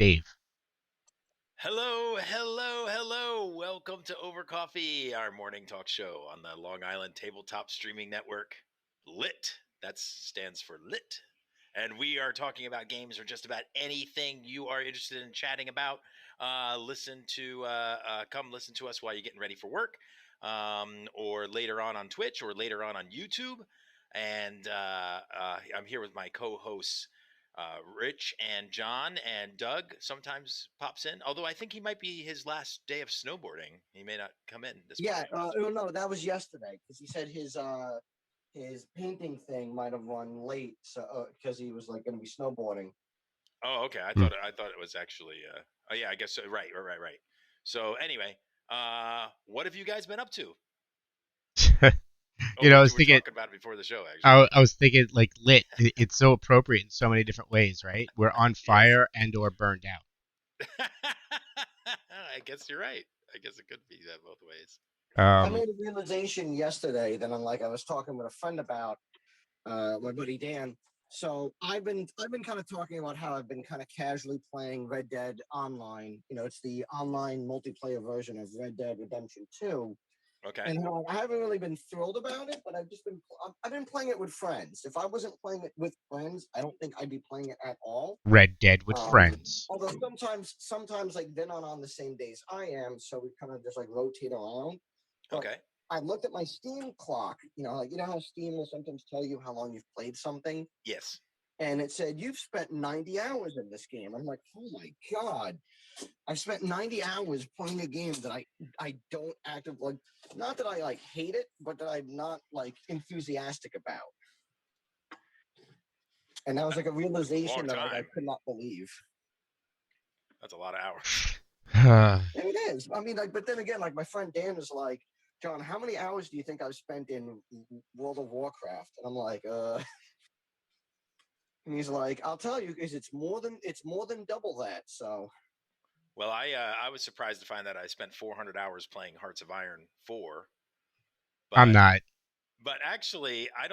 Dave. Hello, hello, hello. Welcome to Over Coffee, our morning talk show on the Long Island Tabletop Streaming Network. LITT. That stands for LITT. And we are talking about games or just about anything you are interested in chatting about. Come listen to us while you're getting ready for work, or later on Twitch, or later on YouTube. And I'm here with my co-hosts, Rich and John, and Doug sometimes pops in. Although I think he might be his last day of snowboarding. He may not come in this Yeah, morning. no, that was yesterday because he said his painting thing might have run late, so because he was like going to be snowboarding. Oh, okay. I Hmm. thought it was actually. Oh, yeah. I guess so. Right. So anyway, what have you guys been up to? Oh, I we was were thinking, talking about it before the show, actually. I was thinking, like lit. It's so appropriate in so many different ways, right? We're on Yes. fire and or burned out. I guess you're right. I guess it could be that both ways. I Um, made a realization yesterday that I was talking with a friend about my buddy Dan. So I've been kind of talking about how I've been kind of casually playing Red Dead Online. You know, it's the online multiplayer version of Red Dead Redemption 2. Okay. And how I haven't really been thrilled about it, but I've been playing it with friends. If I wasn't playing it with friends, I don't think I'd be playing it at all. Red Dead with friends. Although sometimes like they're not on the same days I am, so we kind of just like rotate around. But Okay. I looked at my Steam clock. You know how Steam will sometimes tell you how long you've played something, Yes. and it said you've spent 90 hours in this game. I'm like, oh my god, I've spent 90 hours playing a game that I don't actively, not that I like hate it, but that I'm not like enthusiastic about. And that was like a realization Long that I time. could not believe. That's a lot of hours. And it is. I mean, like, but then again, like my friend Dan is like, John, how many hours do you think I've spent in World of Warcraft? And I'm like, and he's like, I'll tell you, because it's more than double that. So Well, I was surprised to find that I spent 400 hours playing Hearts of Iron 4, I'm but not. actually I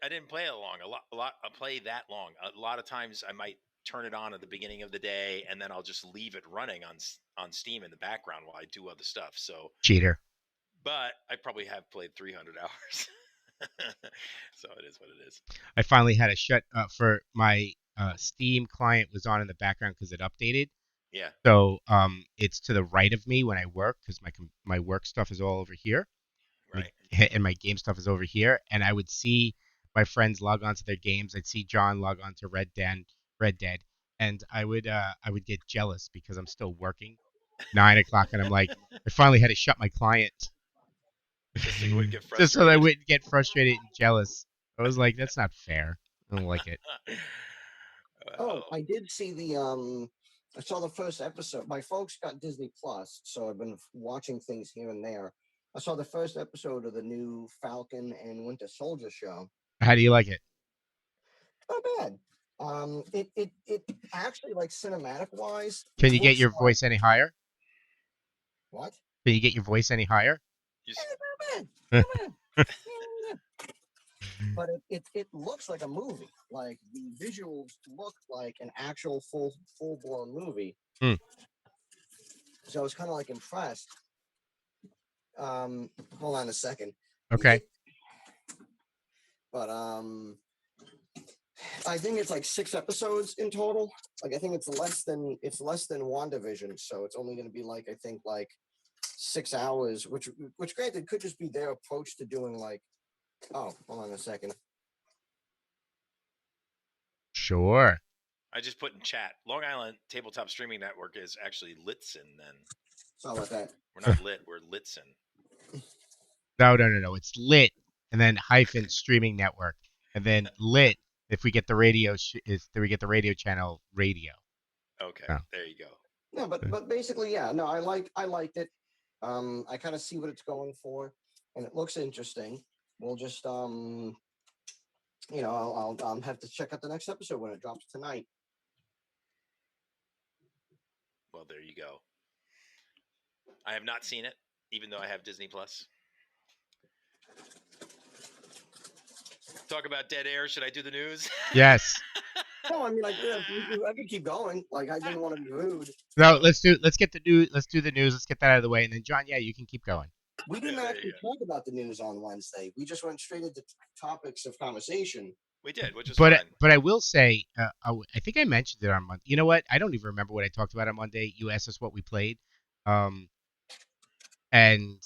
didn't play it long. I play that long. A lot of times I might turn it on at the beginning of the day, and then I'll just leave it running on Steam in the background while I do other stuff. So, Cheater. but I probably have played 300 hours. So it is what it is. I finally had a shut for my Steam client was on in the background because it updated. Yeah. So it's to the right of me when I work because my work stuff is all over here. My Right. and my game stuff is over here, and I would see my friends log on to their games. I'd see John log on to Red Dead, and I would get jealous because I'm still working 9 o'clock, and I'm like, I finally had to shut my client Just so you wouldn't get just so that I frustrated. wouldn't get frustrated and jealous. I was like, that's not fair. I don't like it. oh, Well, I did see I saw the first episode. My folks got Disney Plus, so I've been watching things here and there. I saw the first episode of the new Falcon and Winter Soldier show. How do you like it? Not bad. It actually, like, cinematic wise, Can you get looks your like voice any higher? what? Can you get your voice any higher? just Not bad. Not bad. Yeah. But it looks like a movie. Like the visuals look like an actual full blown movie. Hmm. So I was kind of like impressed. Hold on a second. Okay. But I think it's like 6 episodes in total. Like I think it's less than WandaVision, so it's only going to be like I think like 6 hours, which granted could just be their approach to doing like. Oh, hold on a second. Sure. I just put in chat. Long Island Tabletop Streaming Network is actually Litson. Then Sorry about that. we're not lit. We're Litson. No. It's lit, and then hyphen streaming network, and then lit. If we get the radio, is we get the radio channel radio. Okay, Oh. there you go. No, but basically, yeah. No, I liked it. I kind of see what it's going for, and it looks interesting. We'll just I'll have to check out the next episode when it drops tonight. Well, there you go. I have not seen it, even though I have Disney Plus. Talk about dead air. Should I do the news? Yes. No, I mean, like, I could keep going. Like, I didn't want to be rude. No, let's get the news. Let's do the news. Let's get that out of the way, and then John, yeah, you can keep going. We Yeah, didn't there you actually go. talk about the news on Wednesday. We just went straight into topics of conversation. We did, which is But fine. but I will say, I think I mentioned it on Monday. You know what? I don't even remember what I talked about on Monday. You asked us what we played, um, and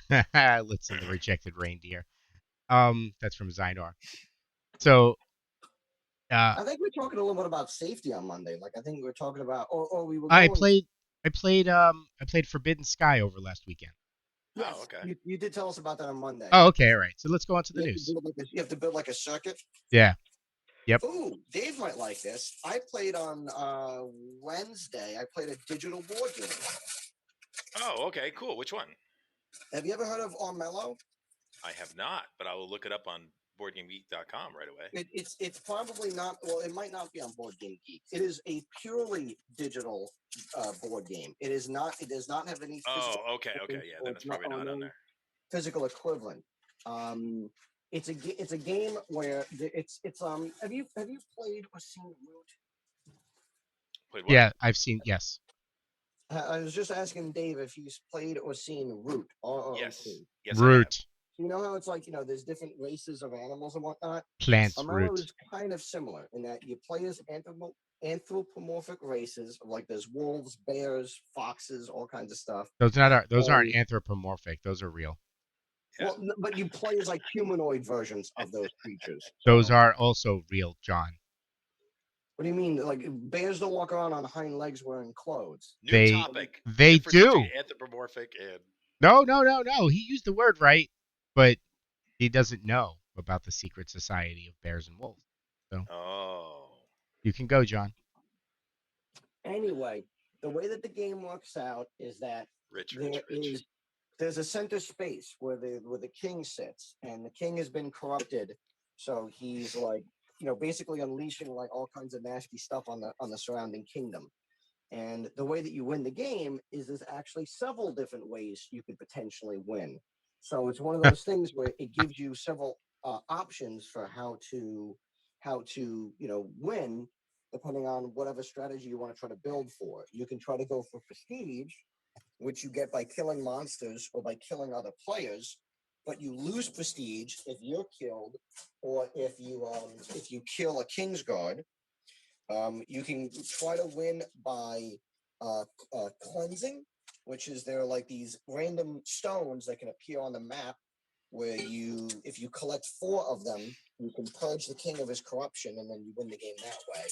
listen, the rejected reindeer. That's from Zynar. So uh, I think we are talking a little bit about safety on Monday. Like, I think we were talking about, or we were I going. played I played Forbidden Sky over last weekend. Oh, Yes, okay. you did tell us about that on Monday. Oh, okay, all right. So let's go on to the You have to news. build like you have to build like a circuit. Yeah. Yep. Ooh, Dave might like this. I played on Wednesday. I played a digital board game. Oh, okay, cool. Which one? Have you ever heard of Armello? I have not, but I will look it up on BoardGameGeek.com right away. It's probably not. Well, it might not be on Board Game Geek. It is a purely digital board game. It is not. It does not have any physical. Oh, okay, okay, yeah. Then it's probably not on no there. physical equivalent. Um, it's a game where it's. Have you played or seen Root? Played what? Yeah, I've seen. Yes. I was just asking Dave if he's played or seen Root. Yes, yes, I have. Root, You know how it's like, there's different races of animals and whatnot? plants, Yes. Armello root. is kind of similar in that you play as anthropomorphic races, like there's wolves, bears, foxes, all kinds of stuff. Those aren't And anthropomorphic. Those are real. Yeah. but you play as like humanoid versions of those creatures. Those So are also real, John. what do you mean? Like bears don't walk around on hind legs wearing clothes. New They topic. they Difference between do. anthropomorphic and No, no, no, no. He used the word right, but he doesn't know about the secret society of bears and wolves. So oh, you can go, John. Anyway, the way that the game works out is that rich, rich, there rich. is there's a center space where the king sits, and the king has been corrupted, so he's like basically unleashing like all kinds of nasty stuff on the surrounding kingdom. And the way that you win the game is there's actually several different ways you could potentially win. So it's one of those things where it gives you several options for how to win depending on whatever strategy you want to try to build for. You can try to go for prestige, which you get by killing monsters or by killing other players, but you lose prestige if you're killed or if you kill a king's guard. You can try to win by cleansing, which is there are like these random stones that can appear on the map where if you collect 4 of them, you can purge the king of his corruption, and then you win the game that way.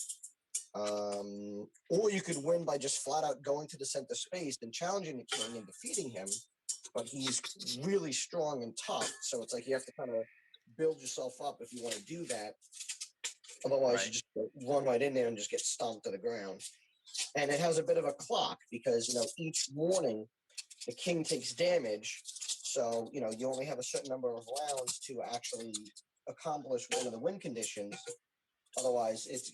Or you could win by just flat out going to the center space and challenging the king and defeating him, but he's really strong and tough, so it's like you have to kind of build yourself up if you want to do that. Otherwise, Right. you just run right in there and just get stomped to the ground. And it has a bit of a clock because each morning the king takes damage, so you only have a certain number of rounds to actually accomplish one of the win conditions. Otherwise, it's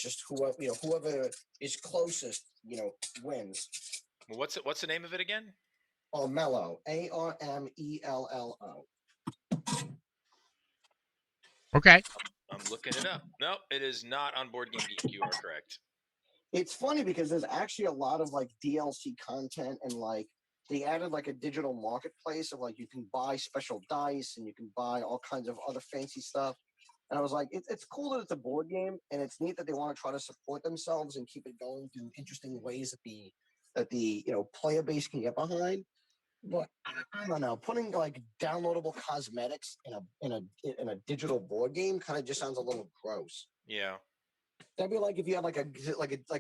just whoever is closest wins. Well, what's the name of it again? Armello, Armello. Okay. I'm looking it up. No, it is not on Board Game Geek. You are correct. It's funny because there's actually a lot of like DLC content, and like they added like a digital marketplace of like you can buy special dice and you can buy all kinds of other fancy stuff. And I was like, it's cool that it's a board game, and it's neat that they want to try to support themselves and keep it going through interesting ways that the player base can get behind. But I don't know, putting like downloadable cosmetics in a digital board game kind of just sounds a little gross. Yeah. That'd be like if you had like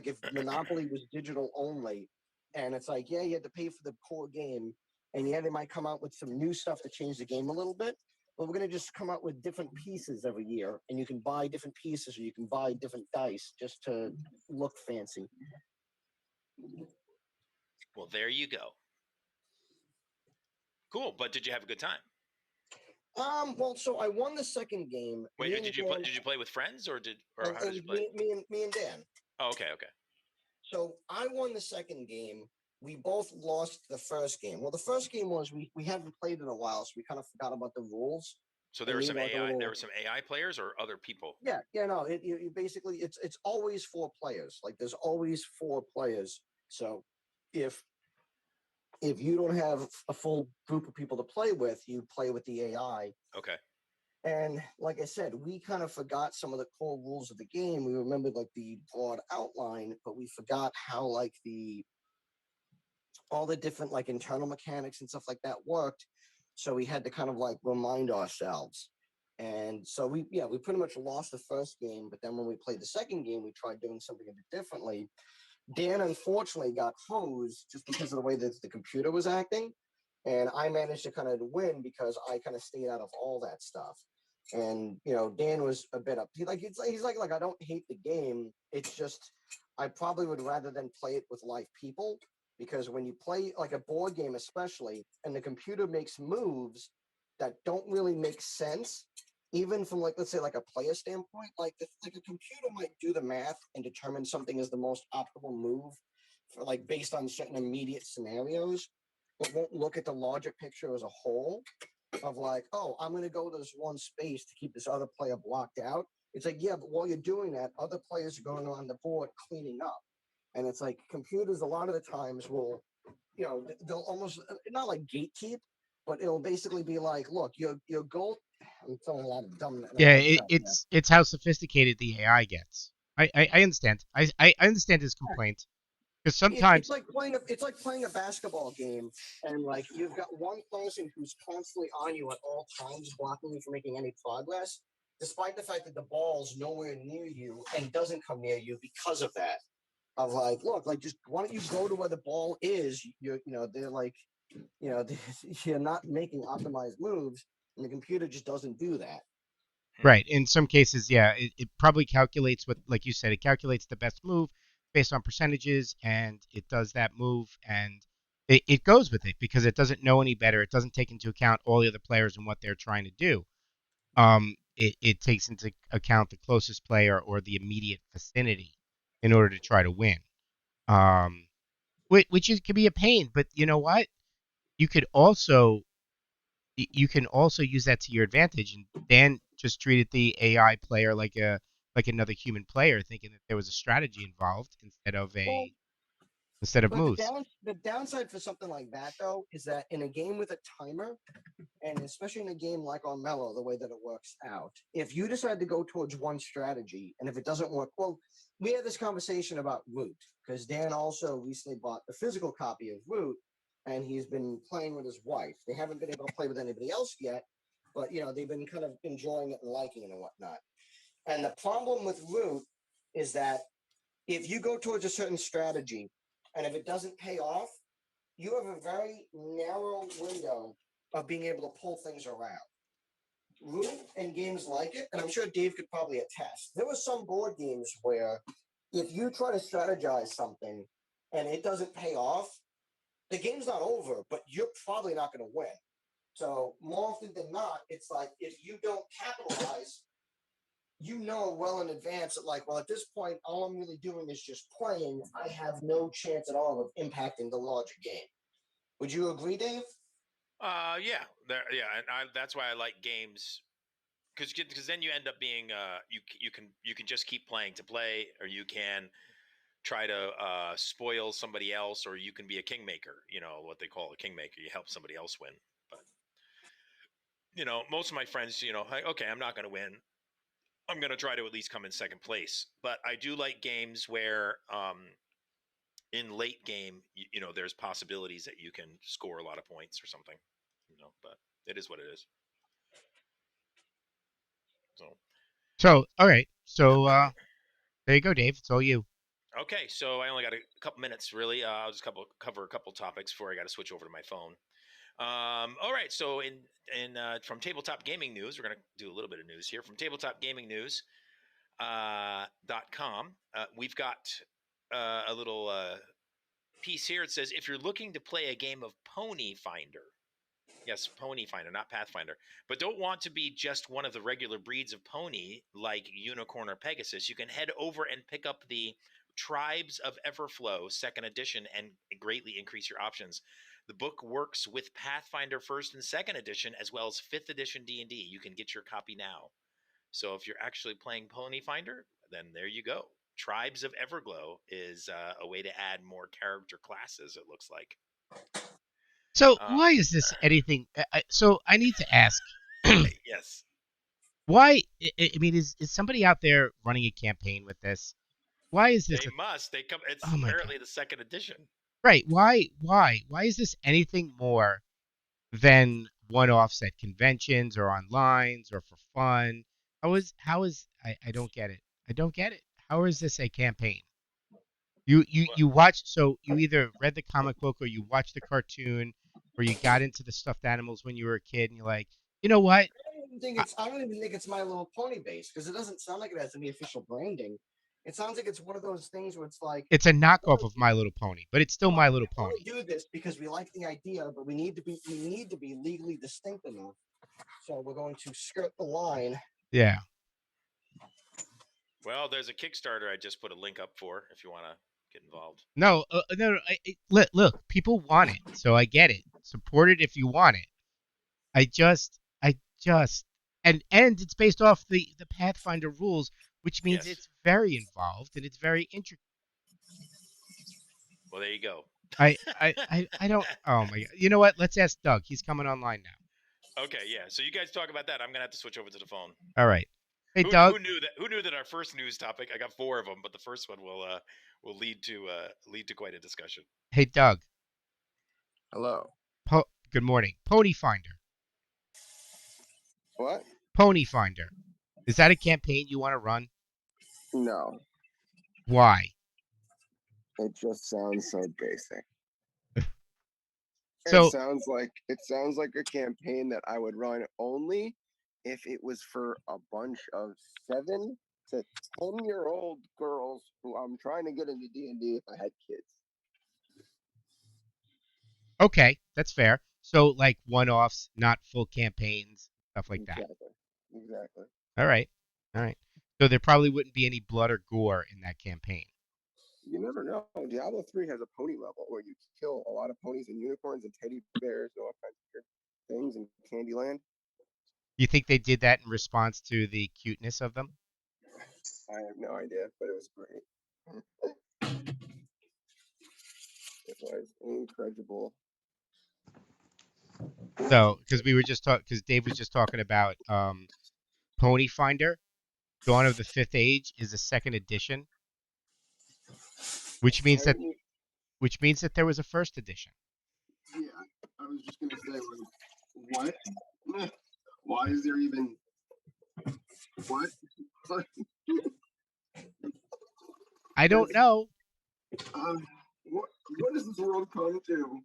if Monopoly was digital only, and it's like, yeah, you had to pay for the core game, and yeah, they might come out with some new stuff to change the game a little bit, but we're gonna just come out with different pieces every year, and you can buy different pieces or you can buy different dice just to look fancy. Well, there you go. Cool. But did you have a good time? Well, so I won the second game. Wait, Me and Dan, did you play with friends or how it did you was play? me and Dan. Oh, okay, okay. So I won the second game. We both lost the first game. Well, the first game was we hadn't played in a while, so we kind of forgot about the rules. So They there were need some like a AI. There were little. some AI players or other people. Yeah, no. You basically it's always four players. Like there's always four players. So if you don't have a full group of people to play with, you play with the AI. Okay. And like I said, we kind of forgot some of the core rules of the game. We remembered like the broad outline, but we forgot how like the all the different like internal mechanics and stuff like that worked. So we had to kind of like remind ourselves. And so we pretty much lost the first game, but then when we played the second game, we tried doing something a bit differently. Dan unfortunately got hosed just because of the way that the computer was acting. And I managed to kind of win because I kind of stayed out of all that stuff. And Dan was a bit up. He's like I don't hate the game. It's just I probably would rather than play it with live people because when you play like a board game, especially, and the computer makes moves that don't really make sense, even from like let's say like a player standpoint, like a computer might do the math and determine something is the most optimal move for like based on certain immediate scenarios, but won't look at the larger picture as a whole of like, oh, I'm going to go to this one space to keep this other player blocked out. It's like, yeah, but while you're doing that, other players are going on the board cleaning up. And it's like computers a lot of the times will, they'll almost not like gatekeep, but it'll basically be like, look, your goal. I'm throwing a lot of dumb Yeah, analogies out there. it's how sophisticated the AI gets. I understand. I understand his complaint because It's sometimes like playing a basketball game, and like you've got one person who's constantly on you at all times, blocking you from making any progress, despite the fact that the ball's nowhere near you and doesn't come near you because of that. Of like, look, like just why don't you go to where the ball is? They're like, you're not making optimized moves, and the computer just doesn't do that. Hmm. right, in some cases, yeah, it probably calculates what, like you said, it calculates the best move based on percentages, and it does that move, and it goes with it because it doesn't know any better. It doesn't take into account all the other players and what they're trying to do. It takes into account the closest player or the immediate vicinity in order to try to win. Um, can be a pain, but you know what? You could also you can also use that to your advantage. And Dan just treated the AI player like another human player, thinking that there was a strategy involved Well, instead of but the moves. down the downside for something like that though is that in a game with a timer, and especially in a game like Armello, the way that it works out, if you decide to go towards one strategy and if it doesn't work, well, we had this conversation about Root because Dan also recently bought the physical copy of Root, and he's been playing with his wife. They haven't been able to play with anybody else yet, but they've been kind of enjoying it and liking it and whatnot. And the problem with Root is that if you go towards a certain strategy and if it doesn't pay off, you have a very narrow window of being able to pull things around. Root and games like it, and I'm sure Dave could probably attest. There were some board games where if you try to strategize something and it doesn't pay off, the game's not over, but you're probably not going to win. So more often than not, it's like if you don't capitalize, well in advance that like, well, at this point, all I'm really doing is just playing. I have no chance at all of impacting the larger game. Would you agree, Dave? Yeah, and that's why I like games because then you end up being you can just keep playing to play, or you can try to spoil somebody else, or you can be a kingmaker. You know what they call a kingmaker. You help somebody else win. But most of my friends, like, okay, I'm not going to win. I'm going to try to at least come in second place. But I do like games where in late game, there's possibilities that you can score a lot of points or something. But it is what it is. So So, all right. So, there you go, Dave. It's all you. okay, so I only got a couple minutes, really. I'll just cover a couple topics before I got to switch over to my phone. All right, so in from tabletop gaming news, we're going to do a little bit of news here from tabletop gaming news .com. We've got a little piece here. It says if you're looking to play a game of Pony Finder. Yes, Pony Finder, not Pathfinder. But don't want to be just one of the regular breeds of pony like Unicorn or Pegasus. You can head over and pick up the Tribes of Everflow second edition and greatly increase your options. The book works with Pathfinder First and Second Edition as well as Fifth Edition D&D. You can get your copy now. So if you're actually playing Pony Finder, then there you go. Tribes of Everglow is a way to add more character classes. It looks like. So Uh, why is this anything? So I need to ask, yes, why? I mean, is somebody out there running a campaign with this? Why is this they a? must. They come. It's Oh my god! apparently the second edition. Right? Why? Why? Why is this anything more than one-offs at conventions or online or for fun? How is I don't get it. I don't get it. How is this a campaign? You watch, so you either read the comic book or you watched the cartoon or you got into the stuffed animals when you were a kid and you're like, you know what? I don't even think it's My Little Pony based because it doesn't sound like it has any official branding. It sounds like it's one of those things where it's like, It's a knockoff of My Little Pony, but it's still well, My we Little want Pony. to do this because we like the idea, but we need to be legally distinct enough. So we're going to skirt the line. Yeah. Well, there's a Kickstarter I just put a link up for if you want to get involved. No, no, no. Look, people want it, so I get it. Support it if you want it. I just, and it's based off the Pathfinder rules, which means Yes. it's very involved and it's very intricate. Well, there you go. I don't. Oh my god! You know what? Let's ask Doug. He's coming online now. Okay, yeah. So you guys talk about that. I'm gonna have to switch over to the phone. All right. Hey, Who Doug. who knew that? Who knew that our first news topic? I got 4 of them, but the first one will lead to quite a discussion. Hey, Doug. Hello. Good morning. Pony Finder. What? Pony Finder. Is that a campaign you want to run? No, Why? it just sounds so basic. So It sounds like a campaign that I would run only if it was for a bunch of 7 to 10-year-old girls who I'm trying to get into D&D if I had kids. okay, that's fair. So like one-offs, not full campaigns, stuff like that. Exactly. All right. All right. So there probably wouldn't be any blood or gore in that campaign. You never know. Diablo 3 has a pony level where you kill a lot of ponies and unicorns and teddy bears and all kinds of weird things in Candyland. You think they did that in response to the cuteness of them? I have no idea, but it was great. It was incredible. So, because we were just talking, because Dave was just talking about Pony Finder, Dawn of the Fifth Age is a second edition, which means that there was a first edition. Yeah, I was just gonna say, like, what? Why is there even what? I don't know. What does this world come to?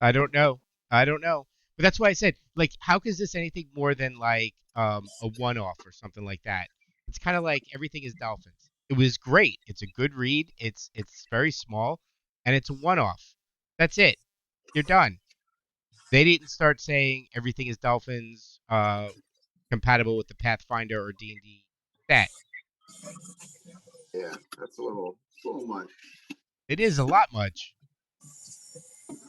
I don't know. I don't know. But that's why I said, like, how is this anything more than like a one-off or something like that? It's kind of like Everything is Dolphins. It was great. It's a good read. It's very small, and it's a one-off. That's it. You're done. They didn't start saying Everything is Dolphins compatible with the Pathfinder or D&D set. Yeah, that's a little much. It is a lot much.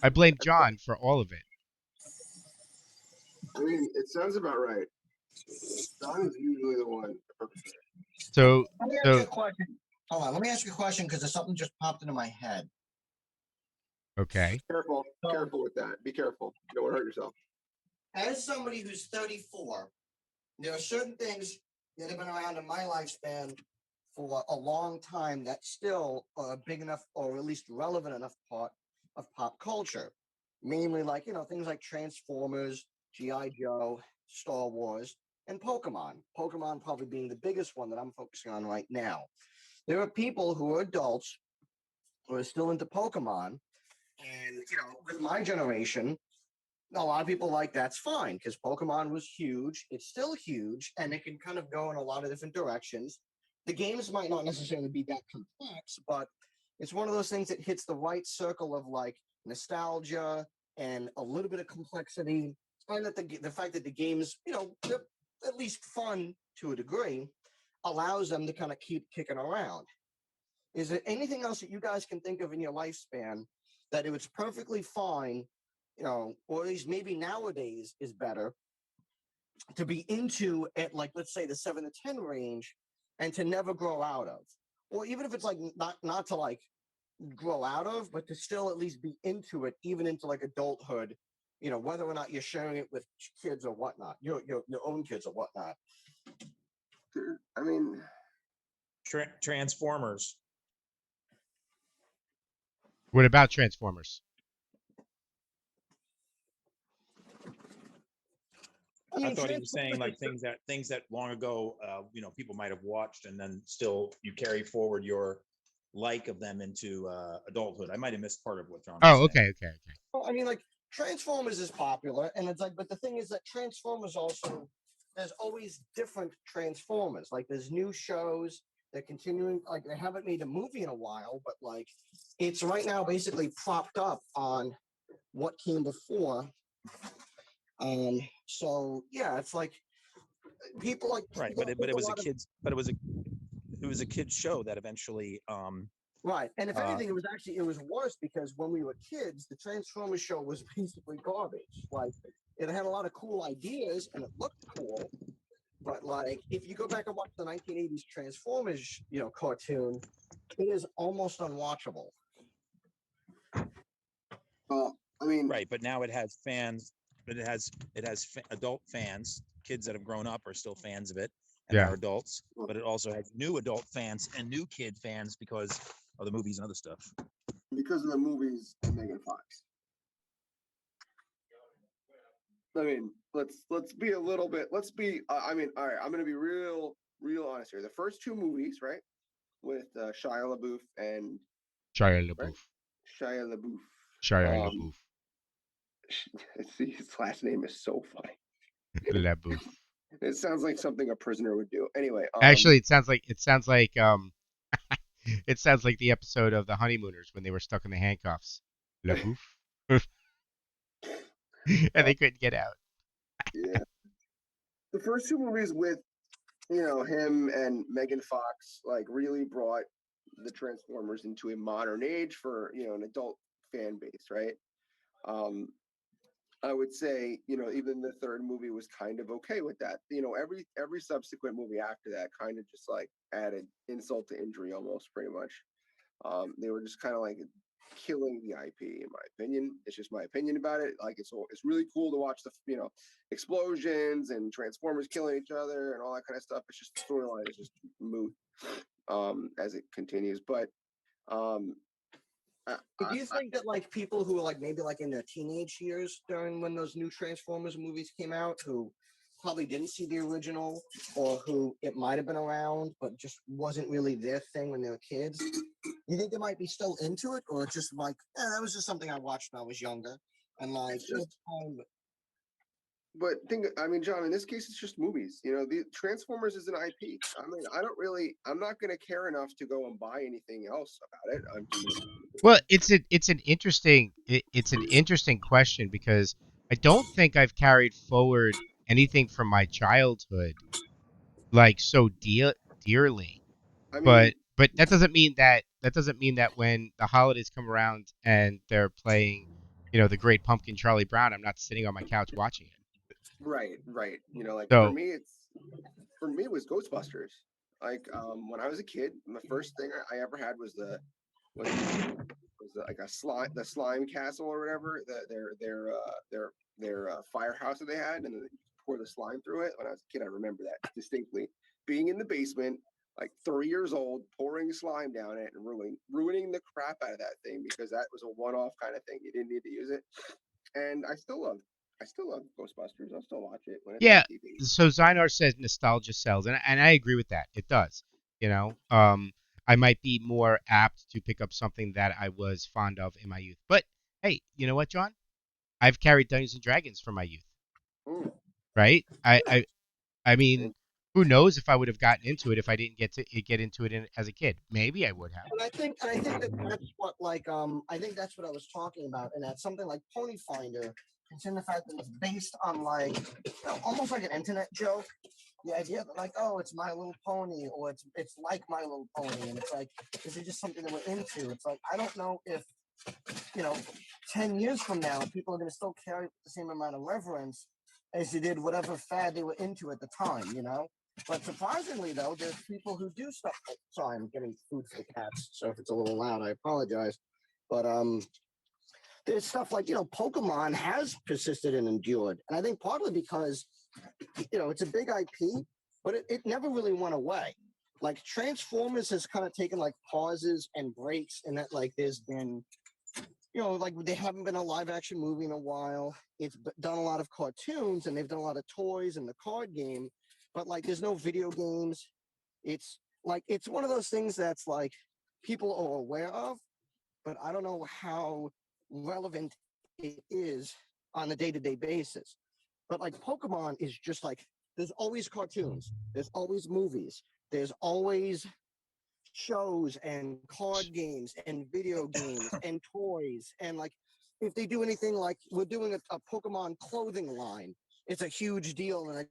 I blame John for all of it. I mean, it sounds about right. Don is usually the one. So Let me ask you a question. Hold on. Let me ask you a question because there's something just popped into my head. okay. Careful with that. Be careful. You don't want to hurt yourself. As somebody who's 34, there are certain things that have been around in my lifespan for a long time that still are a big enough or at least relevant enough part of pop culture. Mainly like, things like Transformers, G.I. Joe, Star Wars, and Pokemon. Pokemon probably being the biggest one that I'm focusing on right now. There are people who are adults who are still into Pokemon. And, with my generation, a lot of people like that's fine because Pokemon was huge. It's still huge, and it can kind of go in a lot of different directions. The games might not necessarily be that complex, but it's one of those things that hits the right circle of like nostalgia and a little bit of complexity. And that the fact that the games, they're at least fun to a degree, allows them to kind of keep kicking around. Is there anything else that you guys can think of in your lifespan that it was perfectly fine, or at least maybe nowadays is better to be into at like let's say the 7 to 10 range, and to never grow out of, or even if it's like not to like grow out of, but to still at least be into it, even into like adulthood. Whether or not you're sharing it with kids or whatnot, your own kids or whatnot. I mean, Transformers. What about Transformers? I thought he was saying like things that long ago, people might have watched, and then still you carry forward your like of them into adulthood. I might have missed part of what John was saying. Okay. Well, I mean, like Transformers is popular, and it's like, but the thing is that Transformers also, there's always different Transformers. Like there's new shows. They're continuing. Like they haven't made a movie in a while, but like it's right now basically propped up on what came before. So yeah, it's like people like Right, people but it was a lot of kids, but it was a kids show that eventually. right. And if anything, it was worse because when we were kids, the Transformers show was basically garbage. Like it had a lot of cool ideas and it looked cool, but like if you go back and watch the 1980s Transformers, cartoon, it is almost unwatchable. well, I mean, Right, but now it has fans, but it has adult fans, kids that have grown up are still fans of it and Yeah. are adults, but it also has new adult fans and new kid fans because of the movies and other stuff. because of the movies and Megan Fox. I mean, let's be a little bit. Let's be. I mean, all right. I'm gonna be real honest here. The first two movies, right, with Shia LaBeouf and Shia LaBeouf. right? Shia LaBeouf. Shia LaBeouf. See, his last name is so funny. LaBeouf. It sounds like something a prisoner would do. Anyway, Actually, it sounds like it sounds like the episode of The Honeymooners when they were stuck in the handcuffs. LaBeouf. And they couldn't get out. yeah. The first two movies with him and Megan Fox like really brought the Transformers into a modern age for an adult fan base, right? I would say even the third movie was kind of okay with that. Every subsequent movie after that kind of just like added insult to injury almost, pretty much. They were just kind of like killing the IP, in my opinion. It's just my opinion about it. Like it's really cool to watch the explosions and Transformers killing each other and all that kind of stuff. It's just the storyline is just moot as it continues. But Do you think that like people who are like maybe like in their teenage years during when those new Transformers movies came out, who probably didn't see the original, or who it might have been around but just wasn't really their thing when they were kids, you think they might be still into it, or just like that was just something I watched when I was younger, and like but John, in this case, it's just movies. The Transformers is an IP. I mean, I'm not going to care enough to go and buy anything else about it. Well, it's an interesting question because I don't think I've carried forward anything from my childhood like so dearly. I mean, But that doesn't mean that when the holidays come around and they're playing, the Great Pumpkin Charlie Brown, I'm not sitting on my couch watching it. right. Like So for me, it was Ghostbusters. Like when I was a kid, the first thing I ever had was like the slime castle or whatever, their firehouse that they had, and then you pour the slime through it. When I was a kid, I remember that distinctly. Being in the basement, like 3 years old, pouring slime down it and ruining the crap out of that thing because that was a one-off kind of thing. You didn't need to use it, and I still love Ghostbusters. I'll still watch it when it's on yeah, TV. so Zynar says nostalgia sells, and I agree with that. It does. I might be more apt to pick up something that I was fond of in my youth. But hey, you know what, John? I've carried Dungeons and Dragons from my youth, Mm. right? I mean, who knows if I would have gotten into it if I didn't get into it as a kid? Maybe I would have. And I think that that's what like I think that's what I was talking about, and that's something like Pony Finder, considering the fact that it's based on like almost like an internet joke. The idea that like, oh, it's My Little Pony, or it's like My Little Pony, and it's like, is it just something that we're into? It's like I don't know if you know, 10 years from now, people are going to still carry the same amount of reverence as they did whatever fad they were into at the time, you know? But surprisingly, though, there's people who do stuff. Oh, sorry, I'm getting food for the cats, so if it's a little loud, I apologize. But there's stuff like, you know, Pokemon has persisted and endured. And I think partly because, you know, it's a big IP, but it never really went away. Like Transformers has kind of taken like pauses and breaks, and that like there's been, you know, like they haven't been a live action movie in a while. It's done a lot of cartoons and they've done a lot of toys and the card game, but like there's no video games. It's like it's one of those things that's like people are aware of, but I don't know how relevant it is on a day-to-day basis. But like Pokemon is just like there's always cartoons, there's always movies, there's always shows and card games and video games and toys. And like if they do anything, like we're doing a Pokemon clothing line, it's a huge deal. And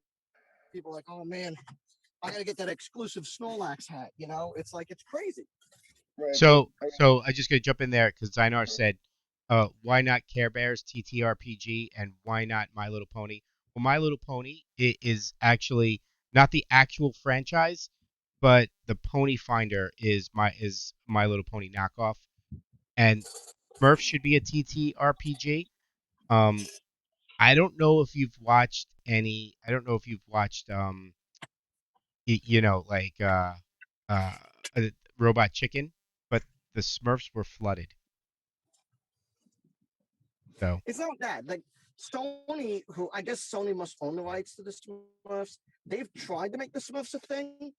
people are like, oh man, I gotta get that exclusive Snorlax hat, you know? It's like it's crazy. Right, So but so I just gotta jump in there because Zynar said, why not Care Bears TTRPG and why not My Little Pony? Well, My Little Pony is actually not the actual franchise, but the Pony Finder is My Little Pony knockoff, and Smurf should be a TTRPG. Um, I don't know if you've watched any. I don't know if you've watched you know, like uh, Robot Chicken, but the Smurfs were flooded. So It's not that. Like Sony, who I guess Sony must own the rights to the Smurfs, they've tried to make the Smurfs a thing,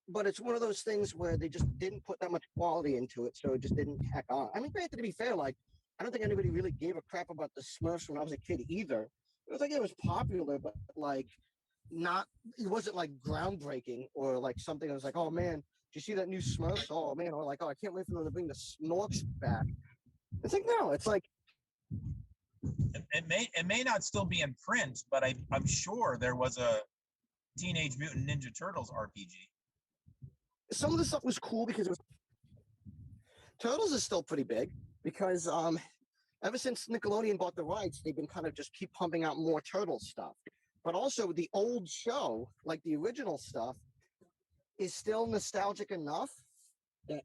but it's one of those things where they just didn't put that much quality into it, so it just didn't tack on. I mean, granted, to be fair, like I don't think anybody really gave a crap about the Smurfs when I was a kid either. It was like it was popular, but like not it wasn't like groundbreaking or like something that was like, oh man, did you see that new Smurfs? Oh man, or like, oh, I can't wait for them to bring the Snorks back. It's like no, it's like It may not still be in print, but I'm sure there was a Teenage Mutant Ninja Turtles RPG. some of the stuff was cool because it was Turtles is still pretty big because ever since Nickelodeon bought the rights, they've been kind of just keep pumping out more turtle stuff. But also the old show, like the original stuff, is still nostalgic enough that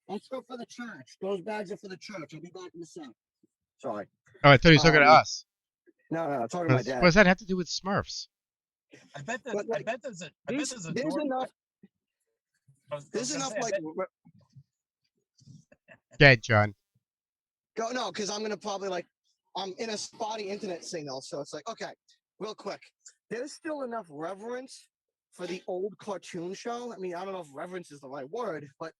let's go for the church. Those bags are for the church. I'll be back in a sec. Sorry. oh, I thought he was talking to us. No, talking to my dad. What does that have to do with Smurfs? I bet that But, like, I bet there's a there's door. enough. I was There's gonna enough say, like Dead, John. go no, because I'm gonna probably like I'm in a spotty internet signal, so it's like okay, real quick. There's still enough reverence for the old cartoon show. I mean, I don't know if reverence is the right word, but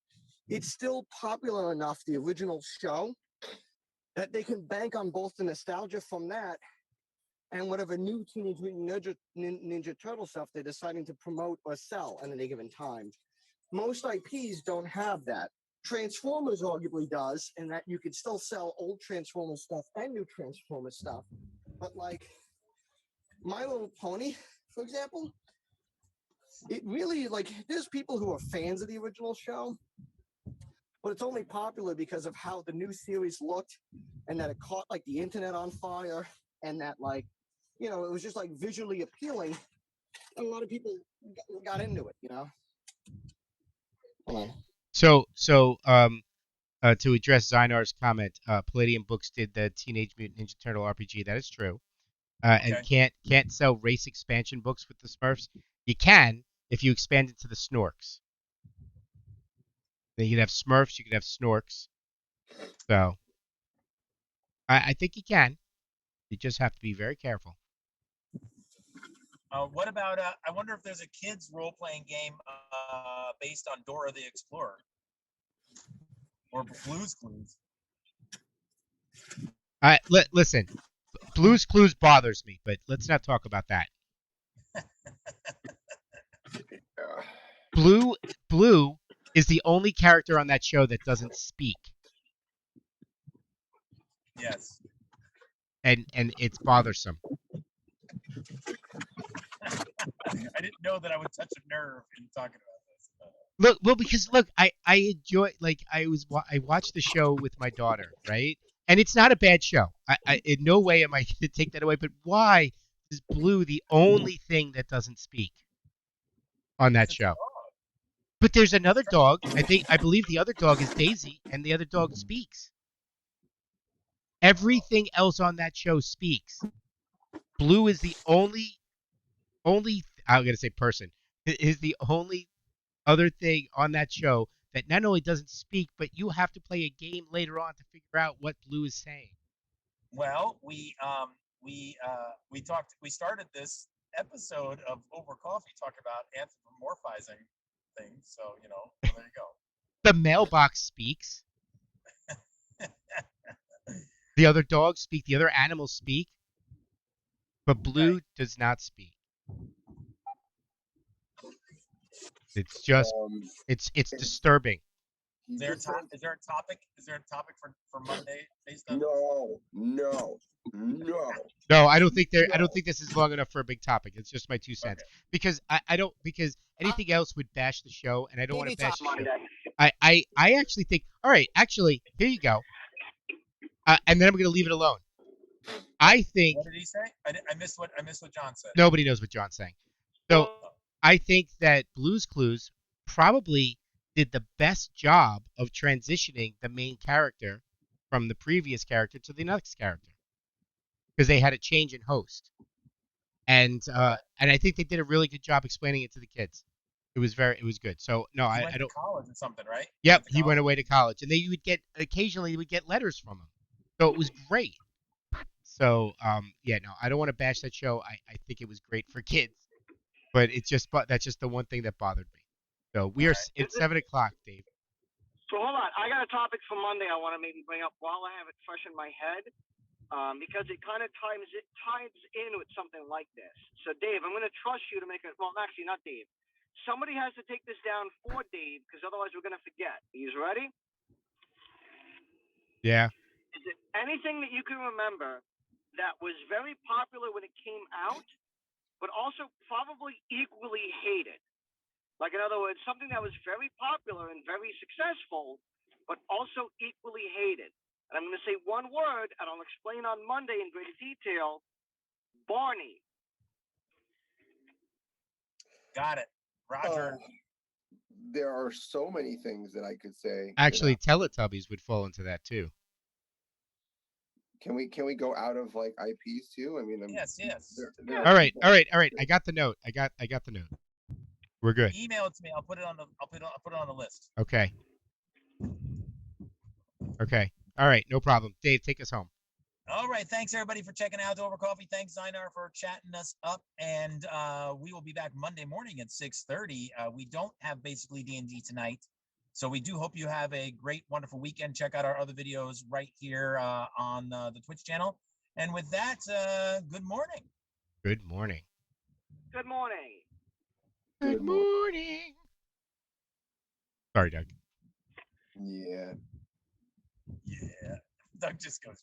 it's still popular enough, the original show, that they can bank on both the nostalgia from that and whatever new Teenage Mutant Ninja Turtle stuff they're deciding to promote or sell at any given time. Most IPs don't have that. Transformers arguably does, in that you could still sell old Transformers stuff and new Transformers stuff. But like My Little Pony, for example, it really like there's people who are fans of the original show, but it's only popular because of how the new series looked and that it caught like the internet on fire and that like you know it was just like visually appealing. A lot of people got into it, you know. Hold on. So to address Zynar's comment, Palladium Books did the Teenage Mutant Ninja Turtle RPG. That is true. And Okay. can't sell race expansion books with the Smurfs. You can if you expand it to the Snorks. Then you could have Smurfs, you could have Snorks. So I think you can. You just have to be very careful. What about? I wonder if there's a kids role-playing game based on Dora the Explorer or Blue's Clues. Listen, Blue's Clues bothers me, but let's not talk about that. Blue is the only character on that show that doesn't speak, Yes. and it's bothersome. I didn't know that I would touch a nerve in talking about this. Look, well, because look, I enjoy like I watched the show with my daughter, right? And it's not a bad show. I in no way am I to take that away. But why is Blue the only thing that doesn't speak on Because that it's a show? dog. But there's He's another trying. dog. I believe the other dog is Daisy, and the other dog speaks. Everything else on that show speaks. Blue is the only I'm gonna say person is the only other thing on that show that not only doesn't speak, but you have to play a game later on to figure out what Blue is saying. Well, we talked. We started this episode of Over Coffee talking about anthropomorphizing things. So there you go. The mailbox speaks. The other dogs speak. The other animals speak. But Blue Right. does not speak. It's just Um, it's and disturbing. he Is there a just has Is there a topic? Is there a topic for Monday based on this? no, no, no, No, I don't no. think this is long enough for a big topic. It's just my 2 cents. Okay. Because I don't because anything else would bash the show and I don't want to TV Top bash the show. Monday. I actually think all right, actually, here you go. And then I'm going to leave it alone. I think What did he say? I missed what John said. nobody knows what John's saying. So I think that Blue's Clues probably did the best job of transitioning the main character from the previous character to the next character because they had a change in host, and I think they did a really good job explaining it to the kids. It was good. So no, He I went to don't. college or something, right? Yep, Went to he went college. away to college, and they would get occasionally we would get letters from him, so it was great. So yeah, no, I don't want to bash that show. I think it was great for kids, but that's just the one thing that bothered me. So we All are right. it's 7 o'clock, Dave. So hold on, I got a topic for Monday I want to maybe bring up while I have it fresh in my head, because it kind of ties in with something like this. So Dave, I'm going to trust you to make it. Well, actually, not Dave. Somebody has to take this down for Dave because otherwise we're going to forget. Are you ready? Yeah. Is it anything that you can remember that was very popular when it came out, but also probably equally hated? Like, in other words, something that was very popular and very successful, but also equally hated. And I'm going to say one word, and I'll explain on Monday in greater detail. Barney. Got it. Roger. There are so many things that I could say. Actually, Teletubbies would fall into that too. Can we go out of like IPs too? I mean, Yes. All right. I got the note. I got the note. We're good. Email it to me. I'll put it on the list. Okay. Okay. All right. No problem. Dave, take us home. All right. Thanks everybody for checking out Over Coffee. Thanks Zinar for chatting us up, and we will be back Monday morning at 6:30. We don't have basically D&D tonight, so we do hope you have a great, wonderful weekend. Check out our other videos right here on the Twitch channel. And with that, good morning. Good morning. Good morning. Good morning. Sorry, Doug. Yeah. Yeah. Doug just goes.